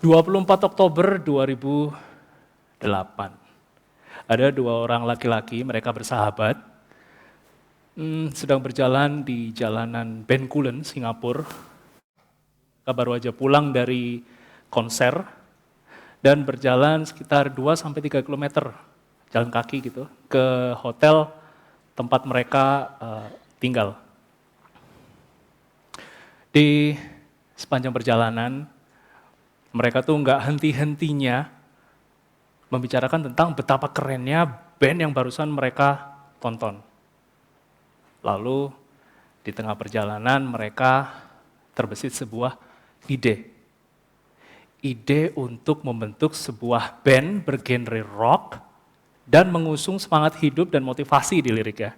24 Oktober 2008. Ada 2 orang laki-laki, mereka bersahabat, sedang berjalan di jalanan Bencoolen, Singapura. Mereka baru aja pulang dari konser dan berjalan sekitar 2-3 km jalan kaki gitu ke hotel tempat mereka tinggal. Di sepanjang perjalanan, mereka tuh nggak henti-hentinya membicarakan tentang betapa kerennya band yang barusan mereka tonton. Lalu di tengah perjalanan mereka terbesit sebuah ide. Ide untuk membentuk sebuah band bergenre rock dan mengusung semangat hidup dan motivasi di liriknya.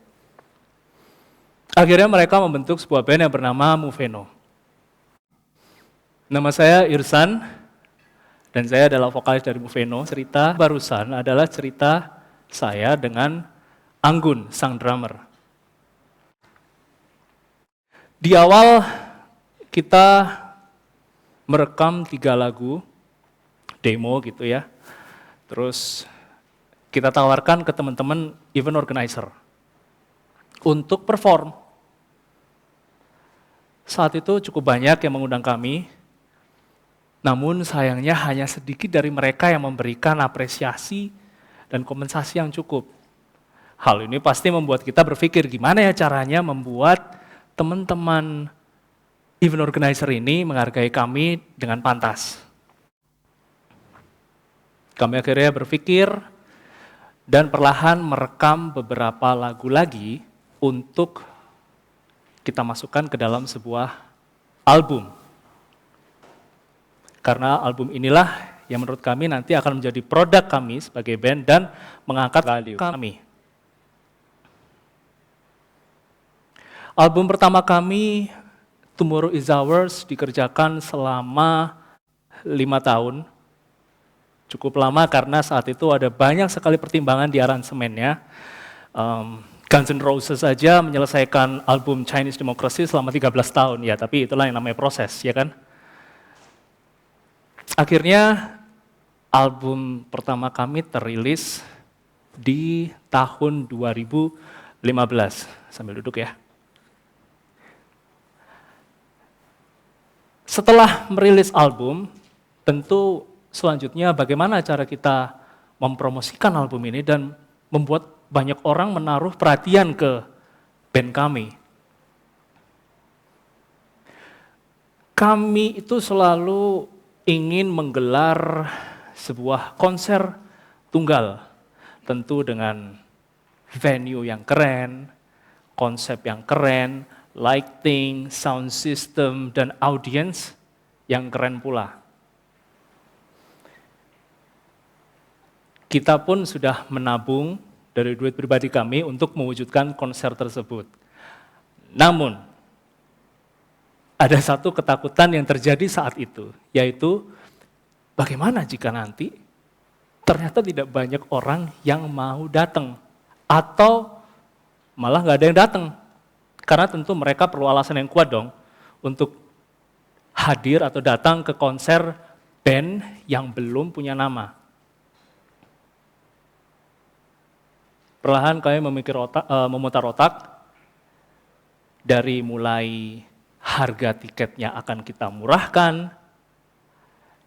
Akhirnya mereka membentuk sebuah band yang bernama Muveno. Nama saya Irsan, dan saya adalah vokalis dari Muveno. Cerita barusan adalah cerita saya dengan Anggun, sang drummer. Di awal kita merekam 3 lagu, demo gitu ya. Terus kita tawarkan ke teman-teman event organizer untuk perform. Saat itu cukup banyak yang mengundang kami, namun sayangnya hanya sedikit dari mereka yang memberikan apresiasi dan kompensasi yang cukup. Hal ini pasti membuat kita berpikir gimana ya caranya membuat teman-teman event organizer ini menghargai kami dengan pantas. Kami akhirnya berpikir dan perlahan merekam beberapa lagu lagi untuk kita masukkan ke dalam sebuah album. Karena album inilah yang menurut kami nanti akan menjadi produk kami sebagai band dan mengangkat value kami. Album pertama kami, Tomorrow is Ours, dikerjakan selama 5 tahun. Cukup lama karena saat itu ada banyak sekali pertimbangan di aransemennya. Guns N' Roses saja menyelesaikan album Chinese Democracy selama 13 tahun, ya tapi itulah yang namanya proses, ya kan? Akhirnya album pertama kami terilis di tahun 2015. Sambil duduk ya. Setelah merilis album, tentu selanjutnya bagaimana cara kita mempromosikan album ini dan membuat banyak orang menaruh perhatian ke band kami. Kami itu selalu ingin menggelar sebuah konser tunggal, tentu dengan venue yang keren, konsep yang keren, lighting, sound system, dan audience yang keren pula. Kita pun sudah menabung dari duit pribadi kami untuk mewujudkan konser tersebut. Namun, ada satu ketakutan yang terjadi saat itu, yaitu bagaimana jika nanti ternyata tidak banyak orang yang mau datang, atau malah nggak ada yang datang. Karena tentu mereka perlu alasan yang kuat dong untuk hadir atau datang ke konser band yang belum punya nama. Perlahan kami memutar otak dari mulai harga tiketnya akan kita murahkan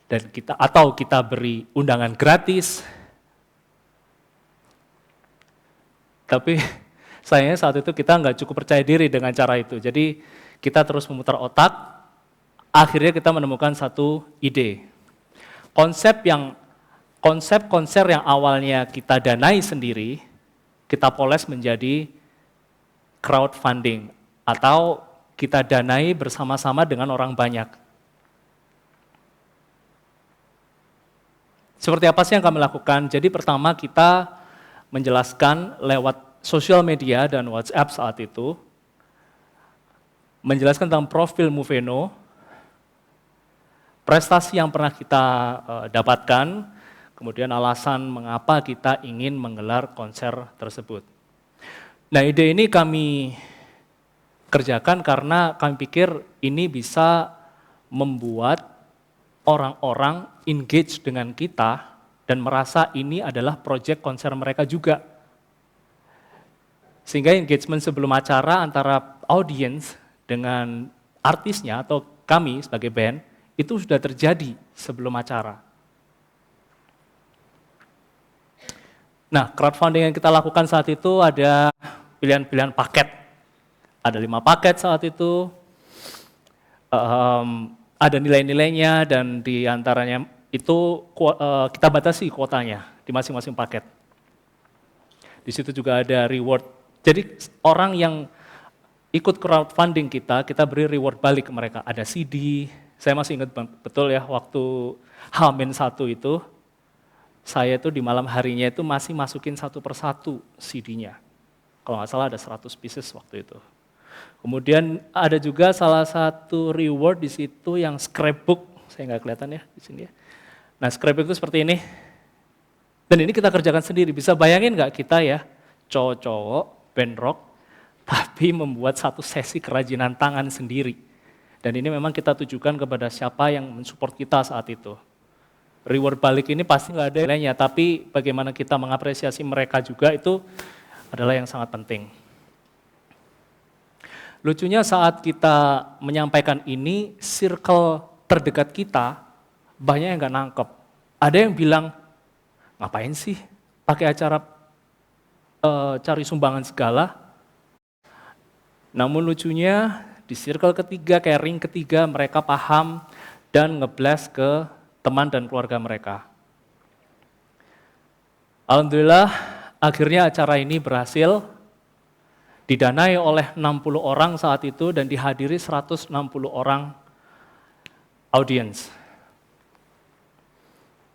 dan kita beri undangan gratis. Tapi sayangnya saat itu kita nggak cukup percaya diri dengan cara itu. Jadi kita terus memutar otak, akhirnya kita menemukan satu ide. Konsep konser yang awalnya kita danai sendiri, kita poles menjadi crowdfunding atau kita danai bersama-sama dengan orang banyak. Seperti apa sih yang kami lakukan? Jadi pertama kita menjelaskan lewat sosial media dan WhatsApp saat itu, menjelaskan tentang profil Muveno, prestasi yang pernah kita dapatkan, kemudian alasan mengapa kita ingin menggelar konser tersebut. Nah, ide ini kami kerjakan karena kami pikir ini bisa membuat orang-orang engage dengan kita dan merasa ini adalah proyek konser mereka juga. Sehingga engagement sebelum acara antara audiens dengan artisnya atau kami sebagai band, itu sudah terjadi sebelum acara. Nah, crowdfunding yang kita lakukan saat itu ada pilihan-pilihan paket. Ada 5 paket saat itu, ada nilai-nilainya dan di antaranya itu kita batasi kuotanya di masing-masing paket. Di situ juga ada reward. Jadi orang yang ikut crowdfunding kita beri reward balik ke mereka. Ada CD, saya masih ingat betul ya waktu H-1 itu, saya itu di malam harinya itu masih masukin satu persatu CD-nya. Kalau nggak salah ada 100 pieces waktu itu. Kemudian ada juga salah satu reward di situ yang scrapbook, saya nggak kelihatan ya di sini ya. Nah scrapbook itu seperti ini, dan ini kita kerjakan sendiri. Bisa bayangin nggak kita ya, cowok-cowok, band rock, tapi membuat satu sesi kerajinan tangan sendiri. Dan ini memang kita tujukan kepada siapa yang mensupport kita saat itu. Reward balik ini pasti nggak ada nilainya, tapi bagaimana kita mengapresiasi mereka juga itu adalah yang sangat penting. Lucunya saat kita menyampaikan ini, circle terdekat kita banyak yang nggak nangkep. Ada yang bilang, ngapain sih pakai acara cari sumbangan segala? Namun lucunya di circle ketiga, kayak ring ketiga, mereka paham dan nge-bless ke teman dan keluarga mereka. Alhamdulillah akhirnya acara ini berhasil, didanai oleh 60 orang saat itu dan dihadiri 160 orang audiens.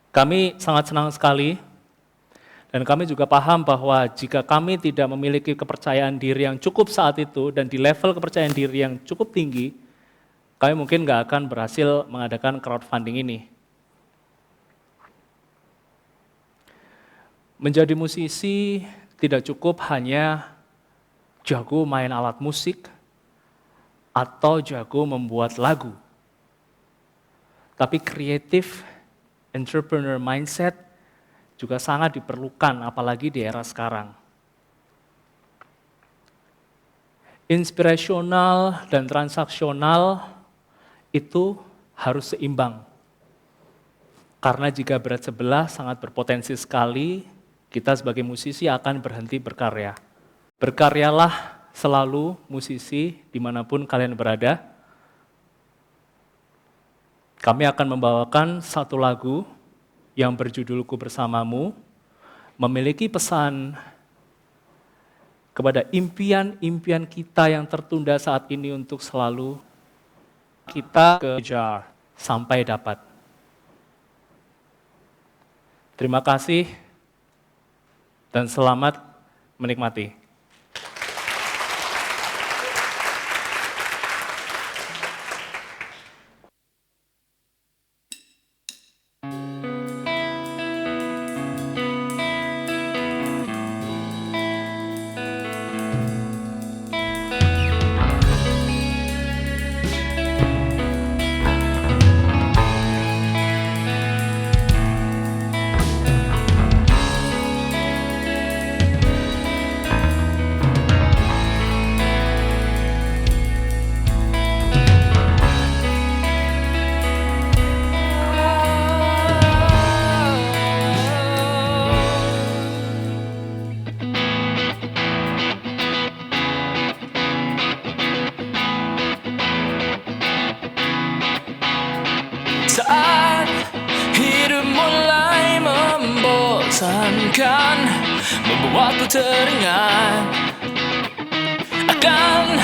Kami sangat senang sekali dan kami juga paham bahwa jika kami tidak memiliki kepercayaan diri yang cukup saat itu dan di level kepercayaan diri yang cukup tinggi, kami mungkin nggak akan berhasil mengadakan crowdfunding ini. Menjadi musisi tidak cukup hanya jago main alat musik atau jago membuat lagu. Tapi creative entrepreneur mindset juga sangat diperlukan, apalagi di era sekarang. Inspirasional dan transaksional itu harus seimbang. Karena jika berat sebelah sangat berpotensi sekali, kita sebagai musisi akan berhenti berkarya. Berkaryalah selalu musisi dimanapun kalian berada. Kami akan membawakan satu lagu yang berjudul Ku Bersamamu, memiliki pesan kepada impian-impian kita yang tertunda saat ini untuk selalu kita kejar sampai dapat. Terima kasih dan selamat menikmati. Saat hidup mulai membosankan, membuatku teringat akan